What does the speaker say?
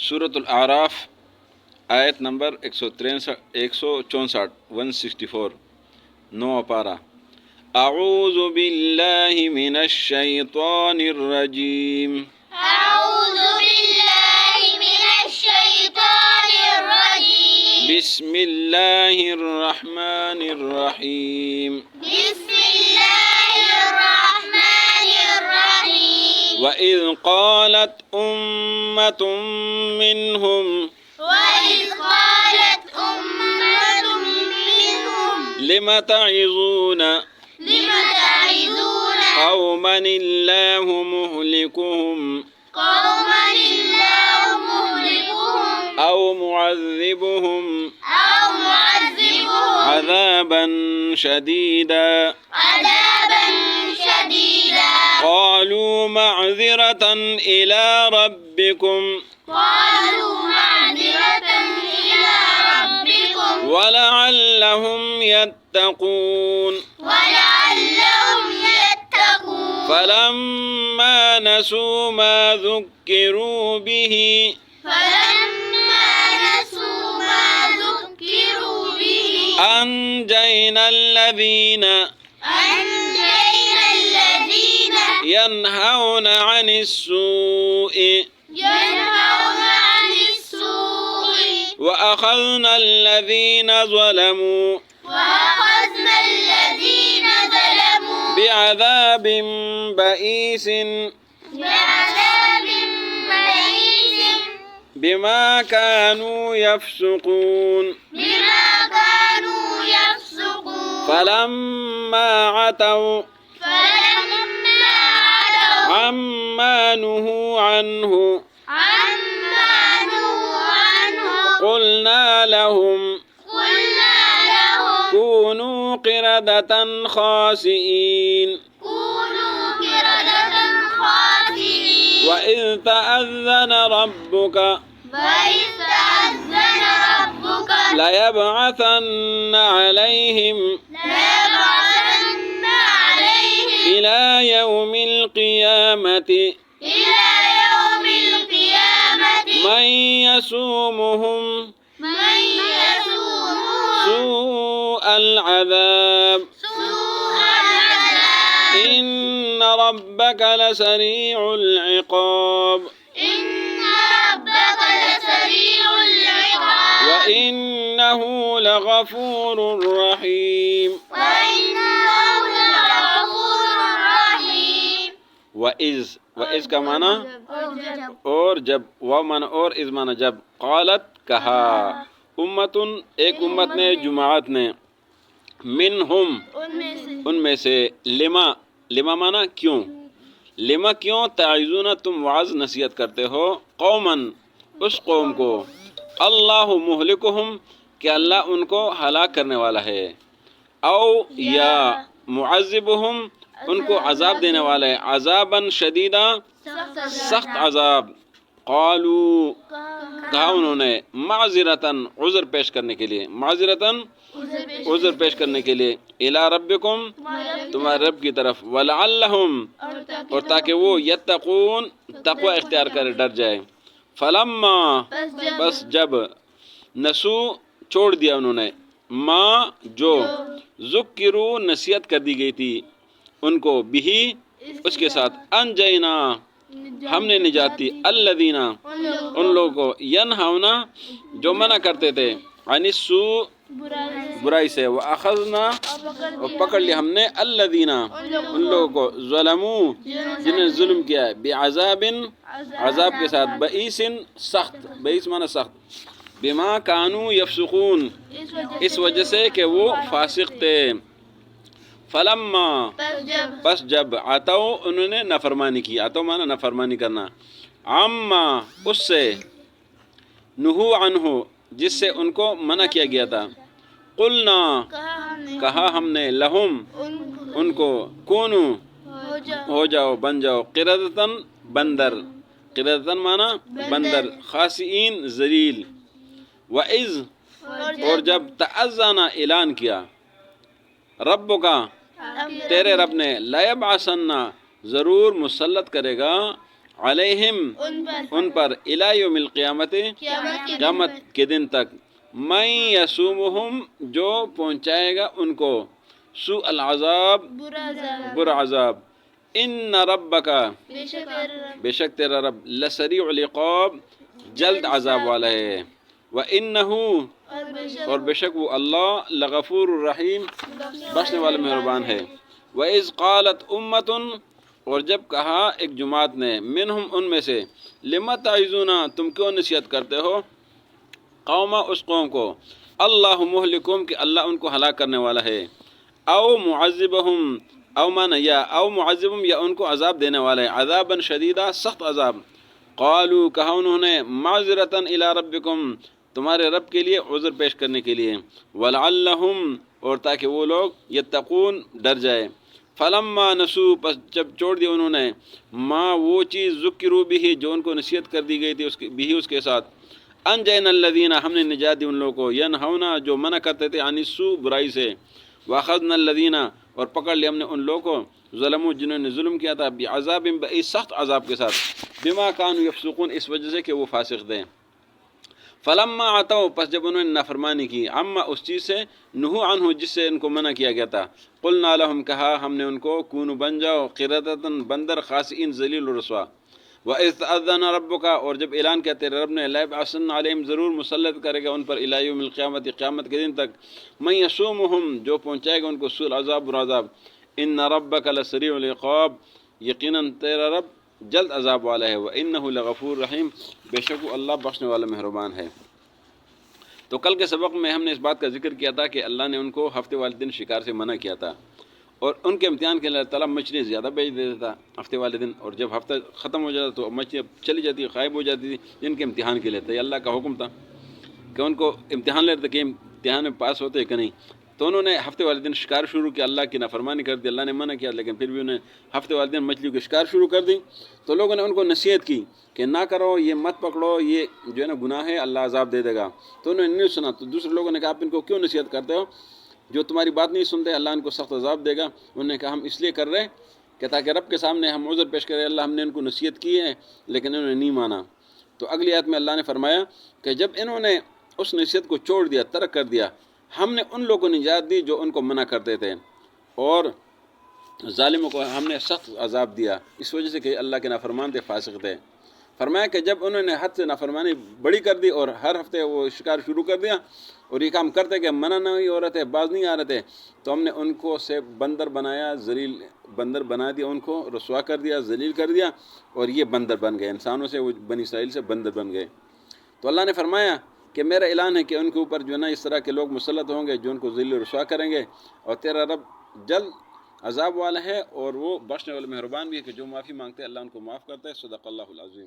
سورۃ الاعراف آیت نمبر 164 164 نو پارہ. اعوذ باللہ من الشیطان الرجیم. أعوذ بالله من الشيطان الرجيم. بسم اللہ الرحمن الرحیم. بسم الله الرحمن الرحيم. وَإِذْ قَالَتْ أُمَّةٌ مِّنْهُمْ وإذ قالت أمة منهم لِمَ تَعِظُونَ لم تعظون قَوْمًا اللَّهُ مُهْلِكُهُمْ قوما الله مهلكهم أَوْ مُعَذِّبُهُمْ أو معذبهم عَذَابًا شَدِيدًا. عذابا شديدا. قَالُوا مَعْذِرَةً إِلَى رَبِّكُمْ قالوا معذرة إلى ربكم وَلَعَلَّهُمْ يَتَّقُونَ. ولعلهم يتقون. فَلَمَّا نَسُوا مَا ذُكِّرُوا بِهِ فلما نسوا ما ذكروا به أَنجَيْنَا الَّذِينَ أنجينا الذين يَنْهَوْنَ عَنِ السُّوءِ ينهون عن السوء وَأَخَذْنَا الَّذِينَ ظَلَمُوا وأخذنا الذين ظلموا بعذاب بئيس بعذاب بئيس بما كانوا يفسقون. بما كانوا يفسقون. فلما عتوا فلما عتوا عما نهوا عنه عما نهوا عنه قلنا لهم كونوا قردة خاسئين. كونوا قردة خاسئين. وإذ تأذن ربك وإذ تأذن ربك ليبعثن عليهم ليبعثن عليهم إلى يوم القيامة إلى يوم القيامة من يسومهم من يسومهم سوء العذاب سوء العذاب. إن ربك لسريع العقاب إن ربك لسريع العقاب وإنه لغفور رحيم. وإنه لغفور رحيم. وَإِذْ کا معنی اور جب، و معنی اور، از معنی جب، قالت کہا، امتن ایک امت نے، جماعت نے، منہم ان میں سے، لما معنی کیوں، لما کیوں، تعظون تم وعظ نصیحت کرتے ہو، قومن اس قوم کو، اللہ مہلکہم کہ اللہ ان کو ہلاک کرنے والا ہے، او یا معذبہم ان کو عذاب دینے والا ہے، عذاباً شدیدا سخت عذاب. قالوا کہا انہوں نے، معذرتاً عذر پیش کرنے کے لیے، معذرتاً عذر پیش کرنے کے لیے، الی ربکم تمہارے رب کی طرف، ولعلہم اور تاکہ وہ یتقون تقوی اختیار کرے، ڈر جائے. فلما بس جب، نسو چھوڑ دیا انہوں نے، ما جو، ذکروا نصیحت کر دی گئی تھی ان کو، بھی اس کے ساتھ، انجینا ہم نے نجات دی، الذین ان لوگوں کو، ینہونا جو منع کرتے تھے، عن السوء برائی سے، واخذنا اور پکڑ لیا ہم نے، الذین ان لوگوں کو، ظلموا جنہوں نے ظلم کیا ہے، بعذاب عذاب کے ساتھ، بئیس سخت، بئیس معنی سخت، بما کانوا یفسقون اس وجہ سے کہ وہ فاسق تھے. فلما بس جب، عتو انہوں نے نافرمانی کی، عتو مانا نافرمانی کرنا، عما اس سے، نہو عنہ جس سے ان کو منع کیا گیا تھا، قلنا کہا ہم نے، لہم ان کو، کونو ہو جاؤ، بن جاؤ، قردتاً بندر، قردتاً مانا بندر، خاسئین ذلیل. وَإِذْ اور جب، تأذن اعلان کیا، رب کا تیرے رب نے، لَيَبْعَثَنَّ ضرور مسلط کرے گا، علیہم ان پر الی یوم القیامت قیامت کے دن تک من یسومہم جو پہنچائے گا ان کو سوء العذاب برا عذاب ان ربک بے شک تیرا رب لسریع العقاب جلد عذاب والا ہے وَإِنَّهُ اور بے شک وہ اللہ لغفور الرحیم بخشنے والا مہربان ہے وَإِذْ قَالَتْ أُمَّةٌ اور جب کہا ایک جماعت نے منہم ان میں سے لِمَ تَعِظُونَ تم کیوں نصیحت کرتے ہو قوما اس قوم کو اللہ مہلکم کہ اللہ ان کو ہلاک کرنے والا ہے او معذبہم او مانا یا او معذبہم یا ان کو عذاب دینے والا ہے عذابا شدیدہ سخت عذاب قالوا کہا انہوں نے معذرتاً الی ربکم تمہارے رب کے لیے عذر پیش کرنے کے لیے ولعلہم اور تاکہ وہ لوگ یتقون ڈر جائے فلما نسو پس جب چھوڑ دیا انہوں نے ما وہ چیز ذکروا بھی جو ان کو نصیحت کر دی گئی تھی اس کے ساتھ انجینا الذین ہم نے نجات دی ان لوگوں کو ینہونا جو منع کرتے تھے عن السوء برائی سے واخذنا الذین اور پکڑ لیا ہم نے ان لوگوں کو ظلموا جنہوں نے ظلم کیا تھا بعذاب بئیس سخت عذاب کے ساتھ بما کانوا یفسقون اس وجہ سے کہ وہ فاسق تھے فلما عتوا پس جب انہوں نے نافرمانی کی عما اس چیز سے نہوا عنہ جس سے ان کو منع کیا گیا تھا قلنا لهم کہا ہم نے ان کو کونوا بن جاؤ قردۃ بندر خاسئین ذلیل و رسوا وَإِذْ تَأَذَّنَ رَبُّكَ اور جب اعلان کیا تیرے رب نے لَيَبْعَثَنَّ عَلَيْهِمْ ضرور مسلط کرے گا ان پر الی یوم القیامت قیامت کے دن تک من یسومہم جو پہنچائے گا ان کو سوء العذاب برا عذاب ان ربک لسریع العقاب یقیناً تیرا رب جلد عذاب والا ہے وَإِنَّهُ لَغَفُورٌ رحیم بے شک وہ اللہ بخشنے والا مہربان ہے۔ تو کل کے سبق میں ہم نے اس بات کا ذکر کیا تھا کہ اللہ نے ان کو ہفتے والے دن شکار سے منع کیا تھا اور ان کے امتحان کے لیے اللہ تعالیٰ مچھلی زیادہ بیچ دیتا تھا ہفتے والے دن، اور جب ہفتہ ختم ہو جاتا تو مچھلی چلی جاتی غائب ہو جاتی تھی جن کے امتحان کے لیے تھا۔ یہ اللہ کا حکم تھا کہ ان کو امتحان لیتے کہ امتحان میں پاس ہوتے کہ نہیں، تو انہوں نے ہفتے والے دن شکار شروع کیا، اللہ کی نافرمانی کر دی، اللہ نے منع کیا لیکن پھر بھی انہیں ہفتے والے دن مچھلیوں کی شکار شروع کر دی۔ تو لوگوں نے ان کو نصیحت کی کہ نہ کرو، یہ مت پکڑو، یہ جو ہے نا گناہ ہے، اللہ عذاب دے دے گا، تو انہوں نے نہیں سنا۔ تو دوسرے لوگوں نے کہا آپ ان کو کیوں نصیحت کرتے ہو، جو تمہاری بات نہیں سنتے اللہ ان کو سخت عذاب دے گا۔ انہوں نے کہا ہم اس لیے کر رہے کہ تاکہ رب کے سامنے ہم عذر پیش کریں، اللہ ہم نے ان کو نصیحت کی ہے لیکن انہوں نے نہیں مانا۔ تو اگلی آیت میں اللہ نے فرمایا کہ جب انہوں نے اس نصیحت کو چھوڑ دیا، ترک کر دیا، ہم نے ان لوگوں کو نجات دی جو ان کو منع کرتے تھے اور ظالموں کو ہم نے سخت عذاب دیا اس وجہ سے کہ اللہ کے نافرمان تھے، فاسق تھے۔ فرمایا کہ جب انہوں نے حد سے نافرمانی بڑی کر دی اور ہر ہفتے وہ شکار شروع کر دیا اور یہ کام کرتے کہ منع نہیں ہو رہے تھے، باز نہیں آ رہے تھے، تو ہم نے ان کو سے بندر بنایا، ذلیل بندر بنا دیا، ان کو رسوا کر دیا، ذلیل کر دیا، اور یہ بندر بن گئے، انسانوں سے وہ بنی اسرائیل سے بندر بن گئے۔ تو اللہ نے فرمایا کہ میرا اعلان ہے کہ ان کے اوپر جو ہے نا اس طرح کے لوگ مسلط ہوں گے جو ان کو ذلیل و رسوا کریں گے، اور تیرا رب جلد عذاب والا ہے اور وہ بخشنے والا مہربان بھی ہے کہ جو معافی مانگتے ہیں اللہ ان کو معاف کرتا ہے۔ صدق اللہ العظیم۔